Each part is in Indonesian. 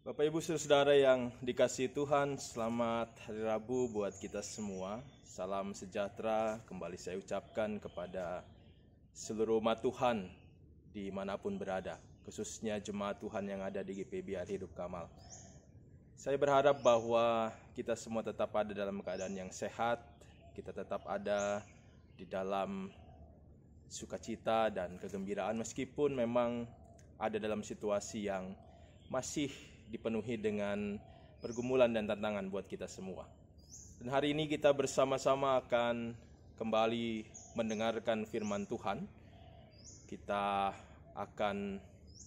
Bapak Ibu Saudara yang dikasihi Tuhan, selamat hari Rabu buat kita semua. Salam sejahtera kembali saya ucapkan kepada seluruh umat Tuhan dimanapun berada, khususnya jemaat Tuhan yang ada di GPB Hari Hidup Kamal. Saya berharap bahwa kita semua tetap ada dalam keadaan yang sehat, kita tetap ada di dalam sukacita dan kegembiraan meskipun memang ada dalam situasi yang masih dipenuhi dengan pergumulan dan tantangan buat kita semua. Dan hari ini kita bersama-sama akan kembali mendengarkan firman Tuhan. Kita akan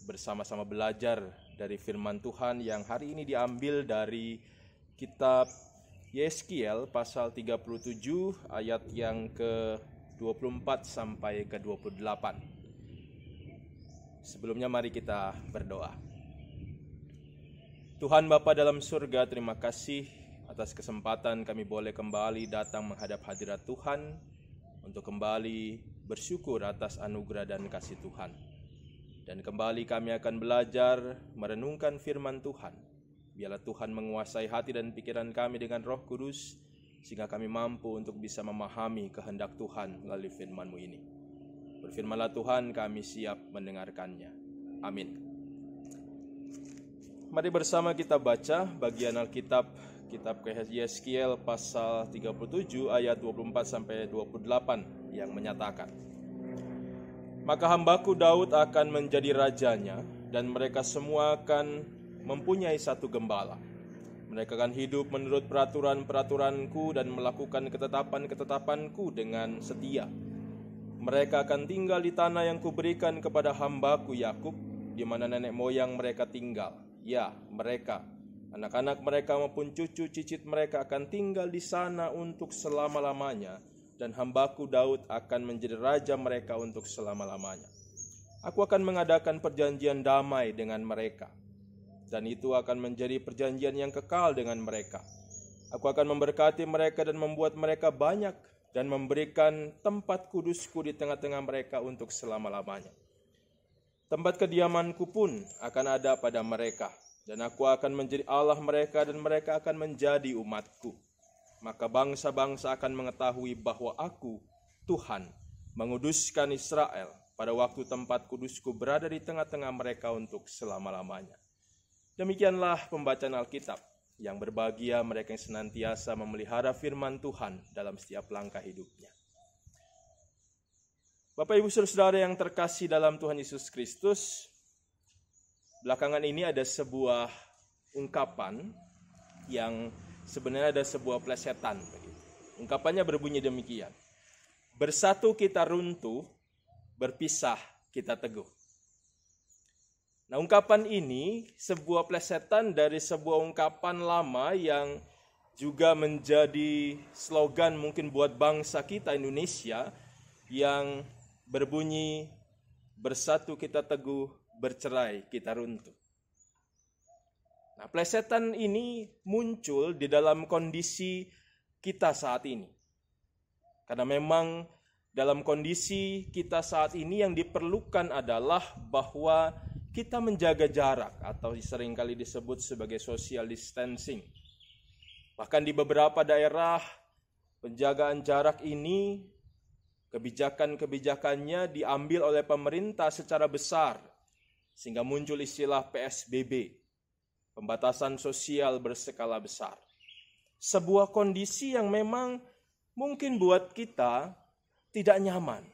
bersama-sama belajar dari firman Tuhan yang hari ini diambil dari kitab Yeskiel pasal 37 ayat yang ke-24 sampai ke-28. Sebelumnya mari kita berdoa. Tuhan Bapa dalam surga, terima kasih atas kesempatan kami boleh kembali datang menghadap hadirat Tuhan untuk kembali bersyukur atas anugerah dan kasih Tuhan. Dan kembali kami akan belajar merenungkan firman Tuhan. Biarlah Tuhan menguasai hati dan pikiran kami dengan Roh Kudus, sehingga kami mampu untuk bisa memahami kehendak Tuhan melalui firman-Mu ini. Berfirmanlah Tuhan, kami siap mendengarkannya. Amin. Mari bersama kita baca bagian Alkitab, kitab Yeskiel pasal 37 ayat 24 sampai 28 yang menyatakan, "Maka hambaku Daud akan menjadi rajanya, dan mereka semua akan mempunyai satu gembala. Mereka akan hidup menurut peraturan-peraturanku dan melakukan ketetapan-ketetapanku dengan setia. Mereka akan tinggal di tanah yang kuberikan kepada hambaku Yakub, di mana nenek moyang mereka tinggal. Ya, mereka, anak-anak mereka maupun cucu cicit mereka akan tinggal di sana untuk selama-lamanya, dan hambaku Daud akan menjadi raja mereka untuk selama-lamanya. Aku akan mengadakan perjanjian damai dengan mereka, dan itu akan menjadi perjanjian yang kekal dengan mereka. Aku akan memberkati mereka dan membuat mereka banyak, dan memberikan tempat kudusku di tengah-tengah mereka untuk selama-lamanya. Tempat kediamanku pun akan ada pada mereka, dan aku akan menjadi Allah mereka, dan mereka akan menjadi umatku. Maka bangsa-bangsa akan mengetahui bahwa aku, Tuhan, menguduskan Israel pada waktu tempat kudusku berada di tengah-tengah mereka untuk selama-lamanya." Demikianlah pembacaan Alkitab. Yang berbahagia mereka yang senantiasa memelihara firman Tuhan dalam setiap langkah hidupnya. Bapak Ibu Saudara yang terkasih dalam Tuhan Yesus Kristus, belakangan ini ada sebuah ungkapan yang sebenarnya ada sebuah plesetan. Ungkapannya berbunyi demikian: "Bersatu kita runtuh, berpisah kita teguh." Nah, ungkapan ini sebuah plesetan dari sebuah ungkapan lama yang juga menjadi slogan mungkin buat bangsa kita Indonesia yang berbunyi, "Bersatu kita teguh, bercerai kita runtuh." Nah, plesetan ini muncul di dalam kondisi kita saat ini. Karena memang dalam kondisi kita saat ini yang diperlukan adalah bahwa kita menjaga jarak atau seringkali disebut sebagai social distancing. Bahkan di beberapa daerah penjagaan jarak ini kebijakan-kebijakannya diambil oleh pemerintah secara besar, sehingga muncul istilah PSBB, pembatasan sosial berskala besar. Sebuah kondisi yang memang mungkin buat kita tidak nyaman,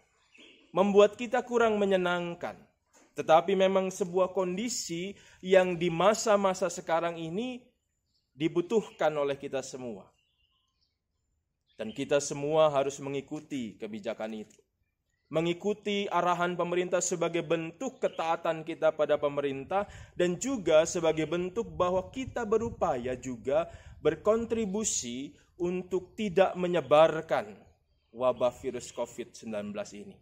membuat kita kurang menyenangkan. Tetapi memang sebuah kondisi yang di masa-masa sekarang ini dibutuhkan oleh kita semua. Dan kita semua harus mengikuti kebijakan itu. Mengikuti arahan pemerintah sebagai bentuk ketaatan kita pada pemerintah, dan juga sebagai bentuk bahwa kita berupaya juga berkontribusi untuk tidak menyebarkan wabah virus COVID-19 ini.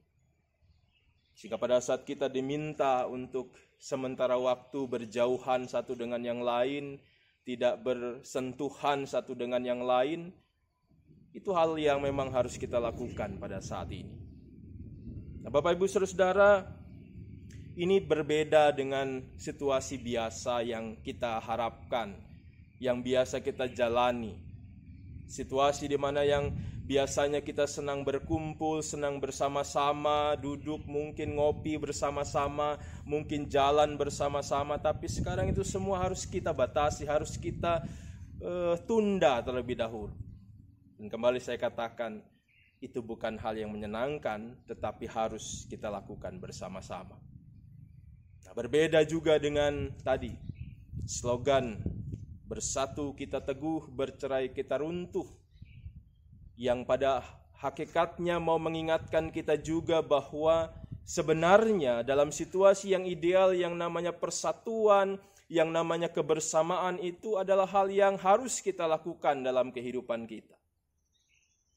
Sehingga pada saat kita diminta untuk sementara waktu berjauhan satu dengan yang lain, tidak bersentuhan satu dengan yang lain, itu hal yang memang harus kita lakukan pada saat ini. Nah, Bapak Ibu Saudara, ini berbeda dengan situasi biasa yang kita harapkan, yang biasa kita jalani. Situasi di mana yang biasanya kita senang berkumpul, senang bersama-sama, duduk mungkin ngopi bersama-sama, mungkin jalan bersama-sama. Tapi sekarang itu semua harus kita batasi, harus kita tunda terlebih dahulu. Dan kembali saya katakan, itu bukan hal yang menyenangkan, tetapi harus kita lakukan bersama-sama. Nah, berbeda juga dengan tadi, slogan bersatu kita teguh, bercerai kita runtuh, yang pada hakikatnya mau mengingatkan kita juga bahwa sebenarnya dalam situasi yang ideal yang namanya persatuan, yang namanya kebersamaan itu adalah hal yang harus kita lakukan dalam kehidupan kita.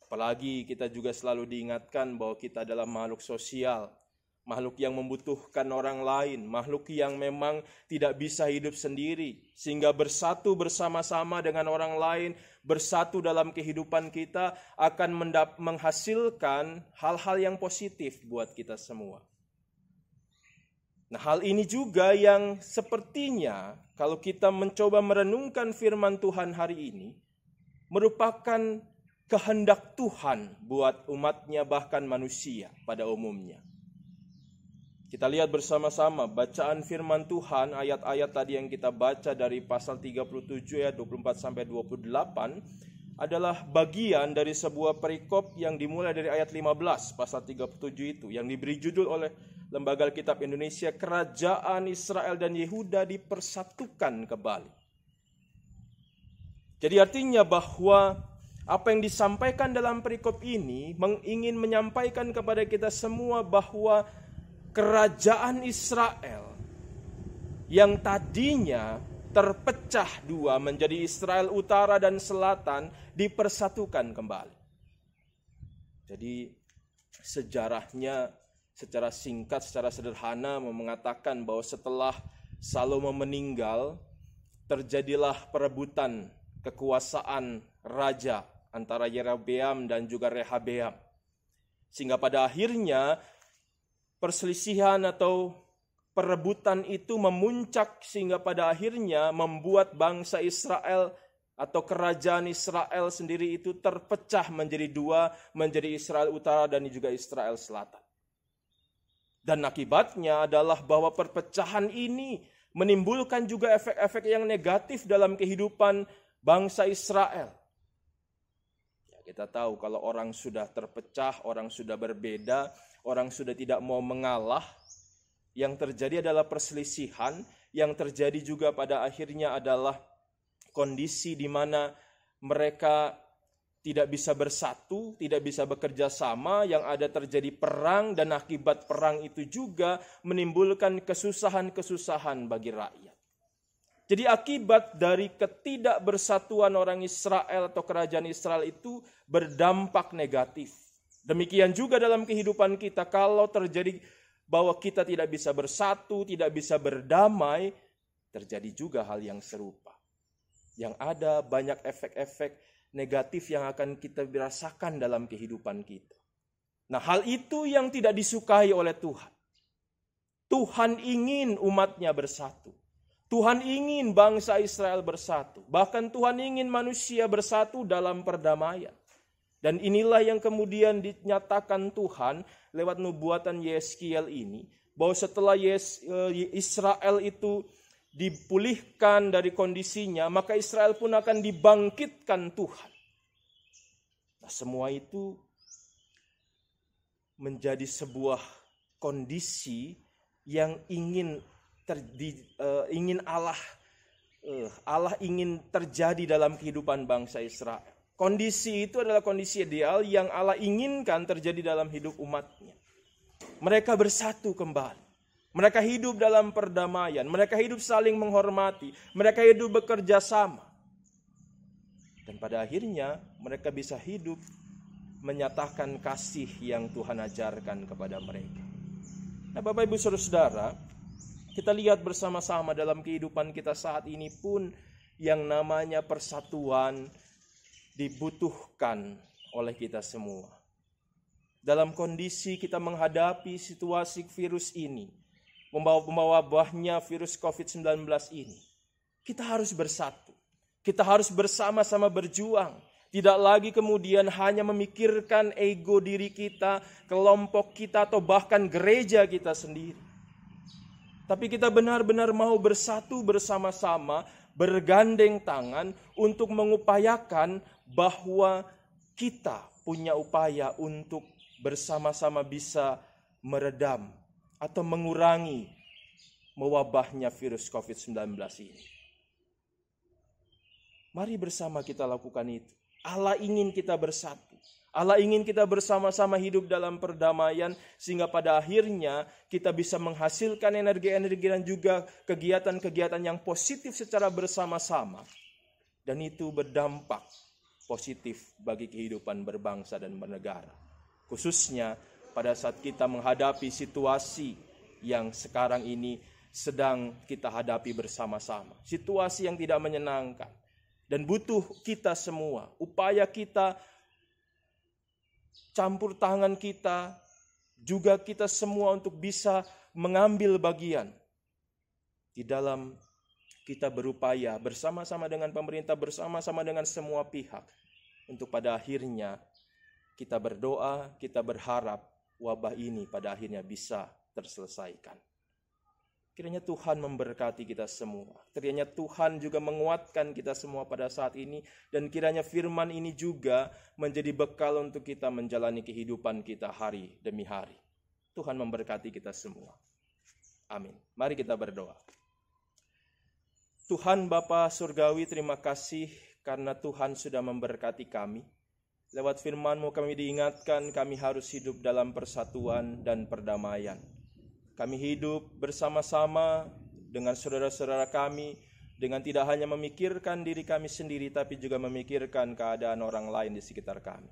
Apalagi kita juga selalu diingatkan bahwa kita adalah makhluk sosial, makhluk yang membutuhkan orang lain, makhluk yang memang tidak bisa hidup sendiri, sehingga bersatu bersama-sama dengan orang lain, bersatu dalam kehidupan kita akan menghasilkan hal-hal yang positif buat kita semua. Nah, hal ini juga yang sepertinya kalau kita mencoba merenungkan firman Tuhan hari ini, merupakan kehendak Tuhan buat umatnya bahkan manusia pada umumnya. Kita lihat bersama-sama bacaan firman Tuhan, ayat-ayat tadi yang kita baca dari pasal 37 ayat 24 sampai 28 adalah bagian dari sebuah perikop yang dimulai dari ayat 15 pasal 37 itu, yang diberi judul oleh Lembaga Alkitab Indonesia, Kerajaan Israel dan Yehuda dipersatukan kembali. Jadi artinya bahwa apa yang disampaikan dalam perikop ini ingin menyampaikan kepada kita semua bahwa kerajaan Israel yang tadinya terpecah dua menjadi Israel Utara dan Selatan dipersatukan kembali. Jadi sejarahnya secara singkat, secara sederhana mengatakan bahwa setelah Salomo meninggal, terjadilah perebutan kekuasaan raja antara Yerobeam dan juga Rehabeam. Sehingga pada akhirnya perselisihan atau perebutan itu memuncak sehingga pada akhirnya membuat bangsa Israel atau kerajaan Israel sendiri itu terpecah menjadi dua, menjadi Israel Utara dan juga Israel Selatan. Dan akibatnya adalah bahwa perpecahan ini menimbulkan juga efek-efek yang negatif dalam kehidupan bangsa Israel. Ya, kita tahu kalau orang sudah terpecah, orang sudah berbeda, orang sudah tidak mau mengalah, yang terjadi adalah perselisihan, yang terjadi juga pada akhirnya adalah kondisi di mana mereka tidak bisa bersatu, tidak bisa bekerja sama, yang ada terjadi perang, dan akibat perang itu juga menimbulkan kesusahan-kesusahan bagi rakyat. Jadi akibat dari ketidakbersatuan orang Israel atau kerajaan Israel itu berdampak negatif. Demikian juga dalam kehidupan kita, kalau terjadi bahwa kita tidak bisa bersatu, tidak bisa berdamai, terjadi juga hal yang serupa. Yang ada banyak efek-efek negatif yang akan kita rasakan dalam kehidupan kita. Nah, hal itu yang tidak disukai oleh Tuhan. Tuhan ingin umatnya bersatu. Tuhan ingin bangsa Israel bersatu. Bahkan Tuhan ingin manusia bersatu dalam perdamaian. Dan inilah yang kemudian dinyatakan Tuhan lewat nubuatan Yeskiel ini, bahwa setelah Israel itu dipulihkan dari kondisinya, maka Israel pun akan dibangkitkan Tuhan. Nah, semua itu menjadi sebuah kondisi yang ingin Allah ingin terjadi dalam kehidupan bangsa Israel. Kondisi itu adalah kondisi ideal yang Allah inginkan terjadi dalam hidup umatnya. Mereka bersatu kembali. Mereka hidup dalam perdamaian. Mereka hidup saling menghormati. Mereka hidup bekerja sama. Dan pada akhirnya mereka bisa hidup menyatakan kasih yang Tuhan ajarkan kepada mereka. Nah, Bapak Ibu Saudara-saudara, kita lihat bersama-sama dalam kehidupan kita saat ini pun yang namanya persatuan dibutuhkan oleh kita semua. Dalam kondisi kita menghadapi situasi virus ini, membawa wabahnya virus COVID-19 ini. Kita harus bersatu. Kita harus bersama-sama berjuang. Tidak lagi kemudian hanya memikirkan ego diri kita, kelompok kita, atau bahkan gereja kita sendiri. Tapi kita benar-benar mau bersatu bersama-sama, bergandeng tangan untuk mengupayakan bahwa kita punya upaya untuk bersama-sama bisa meredam atau mengurangi mewabahnya virus COVID-19 ini. Mari bersama kita lakukan itu. Allah ingin kita bersatu. Allah ingin kita bersama-sama hidup dalam perdamaian sehingga pada akhirnya kita bisa menghasilkan energi-energi dan juga kegiatan-kegiatan yang positif secara bersama-sama. Dan itu berdampak positif bagi kehidupan berbangsa dan bernegara. Khususnya pada saat kita menghadapi situasi yang sekarang ini sedang kita hadapi bersama-sama. Situasi yang tidak menyenangkan. Dan butuh kita semua, upaya kita, campur tangan kita, juga kita semua untuk bisa mengambil bagian di dalam kita berupaya bersama-sama dengan pemerintah, bersama-sama dengan semua pihak. Untuk pada akhirnya kita berdoa, kita berharap wabah ini pada akhirnya bisa terselesaikan. Kiranya Tuhan memberkati kita semua. Kiranya Tuhan juga menguatkan kita semua pada saat ini. Dan kiranya firman ini juga menjadi bekal untuk kita menjalani kehidupan kita hari demi hari. Tuhan memberkati kita semua. Amin. Mari kita berdoa. Tuhan Bapa Surgawi, terima kasih karena Tuhan sudah memberkati kami. Lewat firman-Mu kami diingatkan kami harus hidup dalam persatuan dan perdamaian. Kami hidup bersama-sama dengan saudara-saudara kami, dengan tidak hanya memikirkan diri kami sendiri, tapi juga memikirkan keadaan orang lain di sekitar kami.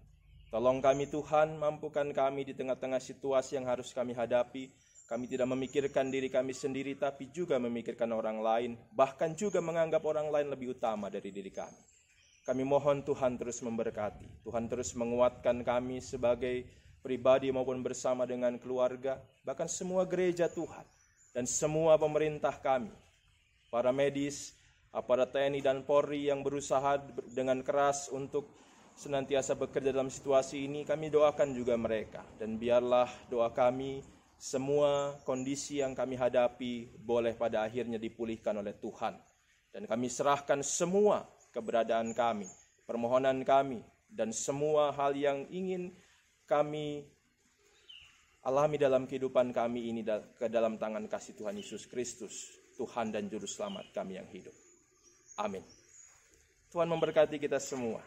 Tolong kami Tuhan, mampukan kami di tengah-tengah situasi yang harus kami hadapi. Kami tidak memikirkan diri kami sendiri, tapi juga memikirkan orang lain, bahkan juga menganggap orang lain lebih utama dari diri kami. Kami mohon Tuhan terus memberkati, Tuhan terus menguatkan kami sebagai pribadi maupun bersama dengan keluarga, bahkan semua gereja Tuhan, dan semua pemerintah kami, para medis, aparat TNI dan Polri yang berusaha dengan keras untuk senantiasa bekerja dalam situasi ini, kami doakan juga mereka. Dan biarlah doa kami, semua kondisi yang kami hadapi boleh pada akhirnya dipulihkan oleh Tuhan. Dan kami serahkan semua keberadaan kami, permohonan kami, dan semua hal yang ingin kami alami dalam kehidupan kami ini ke dalam tangan kasih Tuhan Yesus Kristus, Tuhan dan Juru Selamat kami yang hidup. Amin. Tuhan memberkati kita semua.